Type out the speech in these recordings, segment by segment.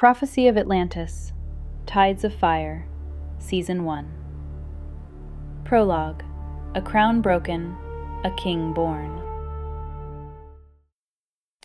Prophecy of Atlantis, Tides of Fire, Season 1. Prologue, A Crown Broken, a King Born.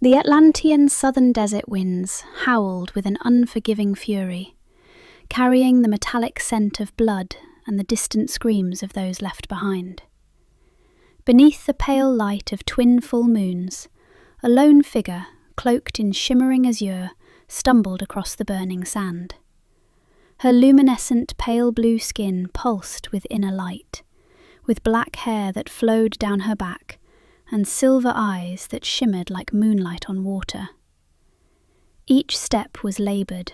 The Atlantean southern desert winds howled with an unforgiving fury, carrying the metallic scent of blood and the distant screams of those left behind. Beneath the pale light of twin full moons, a lone figure, cloaked in shimmering azure, stumbled across the burning sand. Her luminescent pale blue skin pulsed with inner light, with black hair that flowed down her back and silver eyes that shimmered like moonlight on water. Each step was laboured,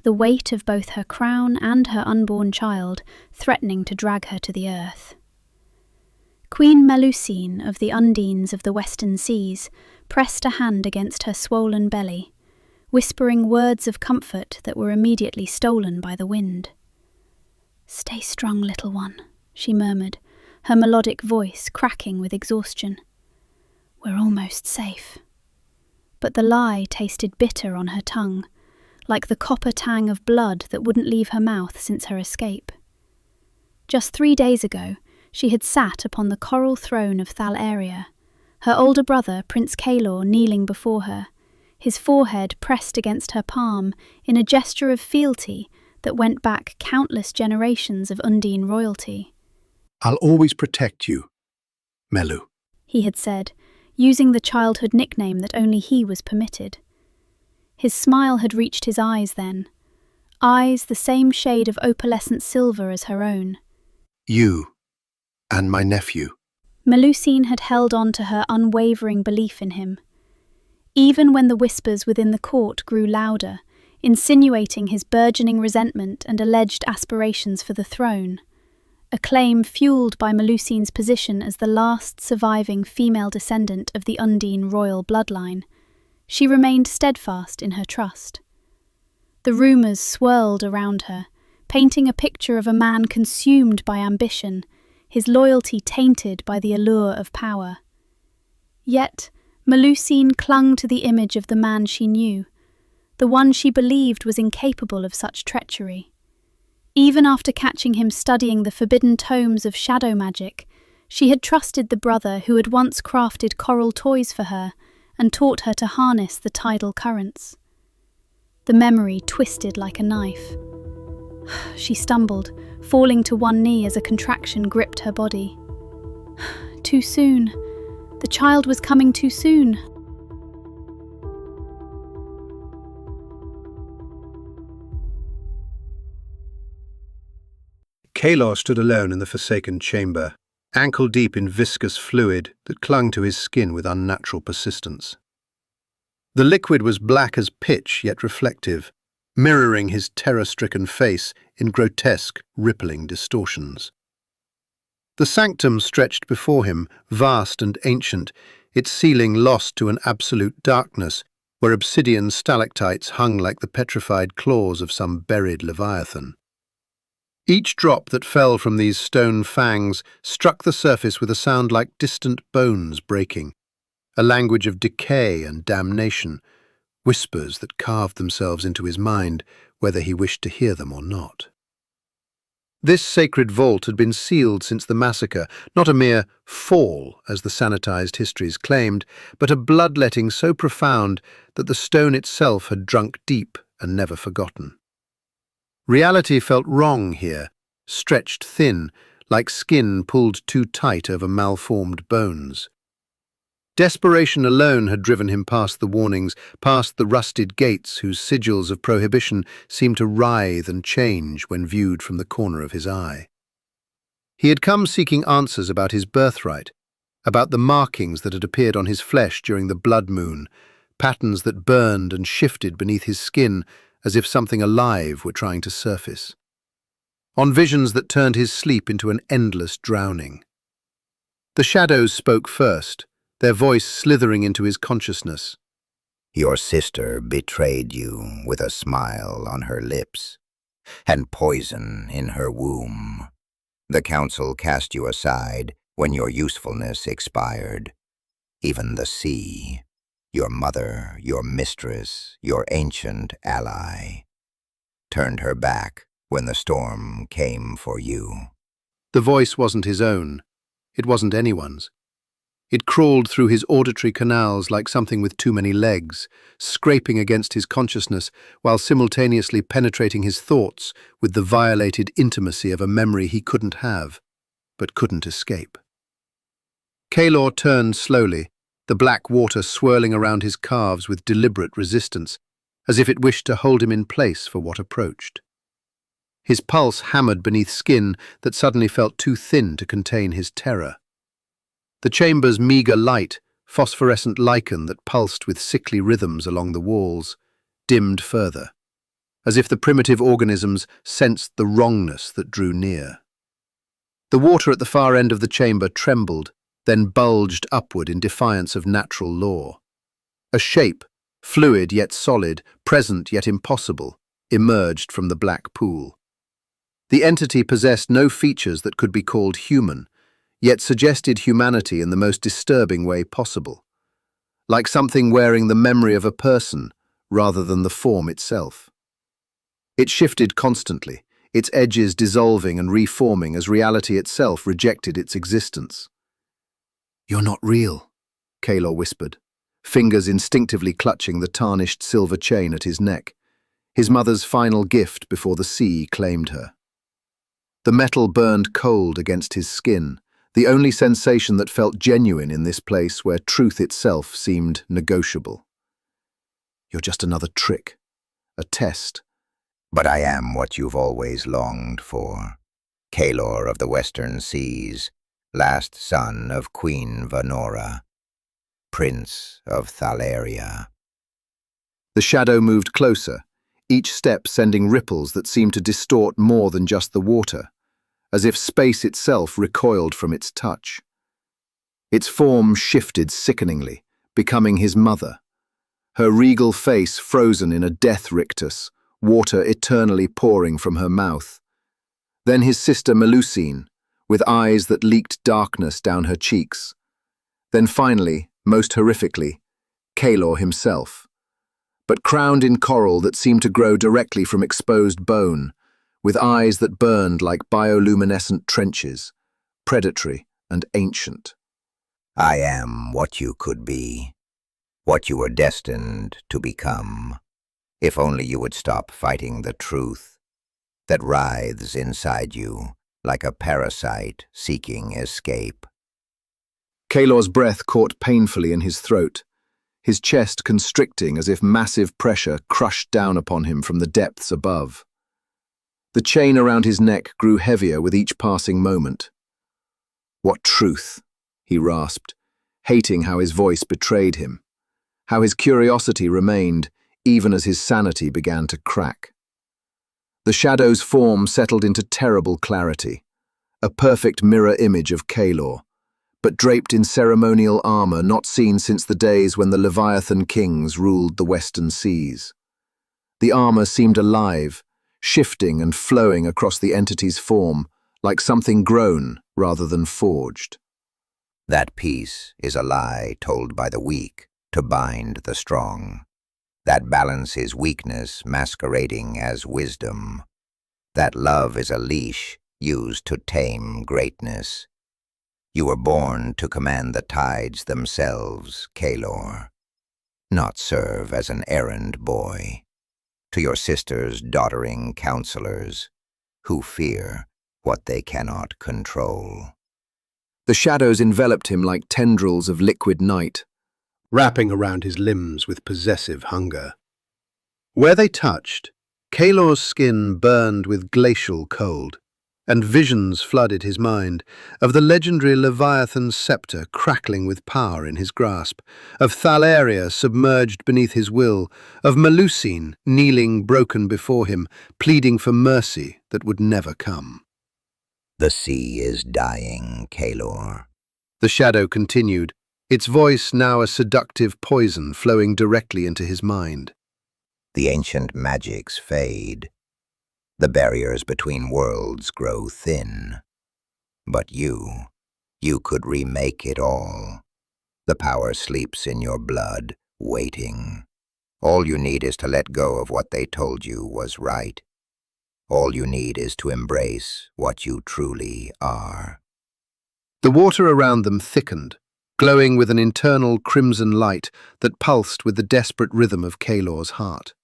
the weight of both her crown and her unborn child threatening to drag her to the earth. Queen Melusine of the Undines of the Western Seas pressed a hand against her swollen belly, whispering words of comfort that were immediately stolen by the wind. "Stay strong, little one," she murmured, her melodic voice cracking with exhaustion. "We're almost safe." But the lie tasted bitter on her tongue, like the copper tang of blood that wouldn't leave her mouth since her escape. Just 3 days ago, she had sat upon the coral throne of Thalaria, her older brother, Prince Kaelor, kneeling before her, his forehead pressed against her palm in a gesture of fealty that went back countless generations of Undine royalty. "I'll always protect you, Melu," he had said, using the childhood nickname that only he was permitted. His smile had reached his eyes then, eyes the same shade of opalescent silver as her own. "You and my nephew." Melusine had held on to her unwavering belief in him. Even when the whispers within the court grew louder, insinuating his burgeoning resentment and alleged aspirations for the throne, a claim fueled by Melusine's position as the last surviving female descendant of the Undine royal bloodline, she remained steadfast in her trust. The rumours swirled around her, painting a picture of a man consumed by ambition, his loyalty tainted by the allure of power. Yet, Melusine clung to the image of the man she knew, the one she believed was incapable of such treachery. Even after catching him studying the forbidden tomes of shadow magic, she had trusted the brother who had once crafted coral toys for her and taught her to harness the tidal currents. The memory twisted like a knife. She stumbled, falling to one knee as a contraction gripped her body. Too soon. The child was coming too soon. Kaelor stood alone in the forsaken chamber, ankle-deep in viscous fluid that clung to his skin with unnatural persistence. The liquid was black as pitch, yet reflective, mirroring his terror-stricken face in grotesque, rippling distortions. The sanctum stretched before him, vast and ancient, its ceiling lost to an absolute darkness, where obsidian stalactites hung like the petrified claws of some buried leviathan. Each drop that fell from these stone fangs struck the surface with a sound like distant bones breaking, a language of decay and damnation, whispers that carved themselves into his mind, whether he wished to hear them or not. This sacred vault had been sealed since the massacre, not a mere fall, as the sanitized histories claimed, but a bloodletting so profound that the stone itself had drunk deep and never forgotten. Reality felt wrong here, stretched thin, like skin pulled too tight over malformed bones. Desperation alone had driven him past the warnings, past the rusted gates whose sigils of prohibition seemed to writhe and change when viewed from the corner of his eye. He had come seeking answers about his birthright, about the markings that had appeared on his flesh during the blood moon, patterns that burned and shifted beneath his skin as if something alive were trying to surface. On visions that turned his sleep into an endless drowning. The shadows spoke first, their voice slithering into his consciousness. "Your sister betrayed you with a smile on her lips and poison in her womb. The council cast you aside when your usefulness expired. Even the sea, your mother, your mistress, your ancient ally, turned her back when the storm came for you. The voice wasn't his own. It wasn't anyone's. It crawled through his auditory canals like something with too many legs, scraping against his consciousness while simultaneously penetrating his thoughts with the violated intimacy of a memory he couldn't have, but couldn't escape. Kaelor turned slowly, the black water swirling around his calves with deliberate resistance, as if it wished to hold him in place for what approached. His pulse hammered beneath skin that suddenly felt too thin to contain his terror. The chamber's meagre light, phosphorescent lichen that pulsed with sickly rhythms along the walls, dimmed further, as if the primitive organisms sensed the wrongness that drew near. The water at the far end of the chamber trembled, then bulged upward in defiance of natural law. A shape, fluid yet solid, present yet impossible, emerged from the black pool. The entity possessed no features that could be called human, yet suggested humanity in the most disturbing way possible, like something wearing the memory of a person rather than the form itself. It shifted constantly, its edges dissolving and reforming as reality itself rejected its existence. "You're not real," Kaelor whispered, fingers instinctively clutching the tarnished silver chain at his neck, his mother's final gift before the sea claimed her. The metal burned cold against his skin, the only sensation that felt genuine in this place where truth itself seemed negotiable. "You're just another trick, a test." But I am what you've always longed for, Kaelor of the Western Seas, last son of Queen Vanora, Prince of Thalaria. The shadow moved closer, each step sending ripples that seemed to distort more than just the water, as if space itself recoiled from its touch. Its form shifted sickeningly, becoming his mother, her regal face frozen in a death rictus, water eternally pouring from her mouth. Then his sister Melusine, with eyes that leaked darkness down her cheeks. Then finally, most horrifically, Kaelor himself, but crowned in coral that seemed to grow directly from exposed bone, with eyes that burned like bioluminescent trenches, predatory and ancient. I am what you could be, what you were destined to become, if only you would stop fighting the truth that writhes inside you like a parasite seeking escape. Kaelor's breath caught painfully in his throat, his chest constricting as if massive pressure crushed down upon him from the depths above. The chain around his neck grew heavier with each passing moment. "What truth?" he rasped, hating how his voice betrayed him, how his curiosity remained even as his sanity began to crack. The shadow's form settled into terrible clarity, a perfect mirror image of Kaelor, but draped in ceremonial armor not seen since the days when the Leviathan kings ruled the Western Seas. The armor seemed alive, shifting and flowing across the entity's form, like something grown rather than forged. That peace is a lie told by the weak to bind the strong. That balance is weakness masquerading as wisdom. That love is a leash used to tame greatness. You were born to command the tides themselves, Kaelor, not serve as an errand boy to your sister's doddering counselors who fear what they cannot control. The shadows enveloped him like tendrils of liquid night, wrapping around his limbs with possessive hunger. Where they touched, Kaelor's skin burned with glacial cold, and visions flooded his mind of the legendary Leviathan's scepter crackling with power in his grasp, of Thalaria submerged beneath his will, of Melusine kneeling broken before him, pleading for mercy that would never come. The sea is dying, Kaelor. The shadow continued, its voice now a seductive poison flowing directly into his mind. The ancient magics fade. The barriers between worlds grow thin. But you could remake it all. The power sleeps in your blood, waiting. All you need is to let go of what they told you was right. All you need is to embrace what you truly are. The water around them thickened, glowing with an internal crimson light that pulsed with the desperate rhythm of Kaelor's heart.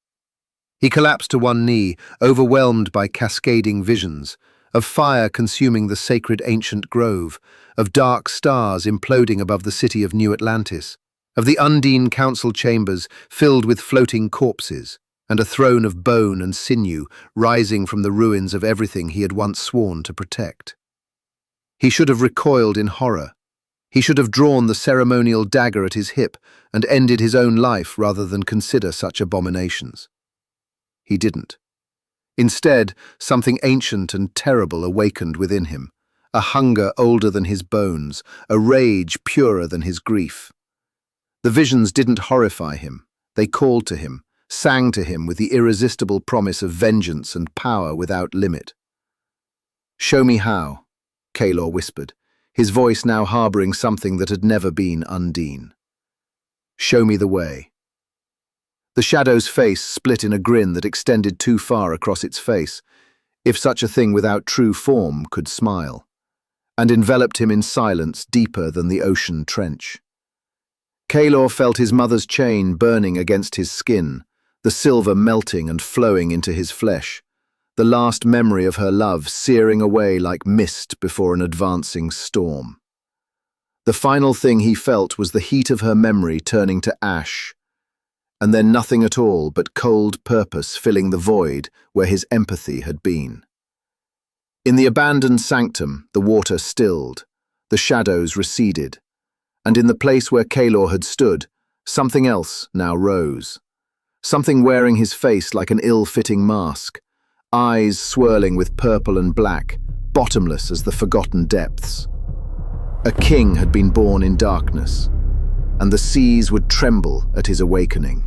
He collapsed to one knee, overwhelmed by cascading visions, of fire consuming the sacred ancient grove, of dark stars imploding above the city of New Atlantis, of the Undine council chambers filled with floating corpses, and a throne of bone and sinew rising from the ruins of everything he had once sworn to protect. He should have recoiled in horror. He should have drawn the ceremonial dagger at his hip and ended his own life rather than consider such abominations. He didn't. Instead, something ancient and terrible awakened within him, a hunger older than his bones, a rage purer than his grief. The visions didn't horrify him. They called to him, sang to him with the irresistible promise of vengeance and power without limit. "Show me how," Kaelor whispered, his voice now harboring something that had never been Undine. "Show me the way." The shadow's face split in a grin that extended too far across its face, if such a thing without true form could smile, and enveloped him in silence deeper than the ocean trench. Kaelor felt his mother's chain burning against his skin, the silver melting and flowing into his flesh, the last memory of her love searing away like mist before an advancing storm. The final thing he felt was the heat of her memory turning to ash, and then nothing at all but cold purpose filling the void where his empathy had been. In the abandoned sanctum, the water stilled, the shadows receded, and in the place where Kaelor had stood, something else now rose. Something wearing his face like an ill-fitting mask, eyes swirling with purple and black, bottomless as the forgotten depths. A king had been born in darkness, and the seas would tremble at his awakening.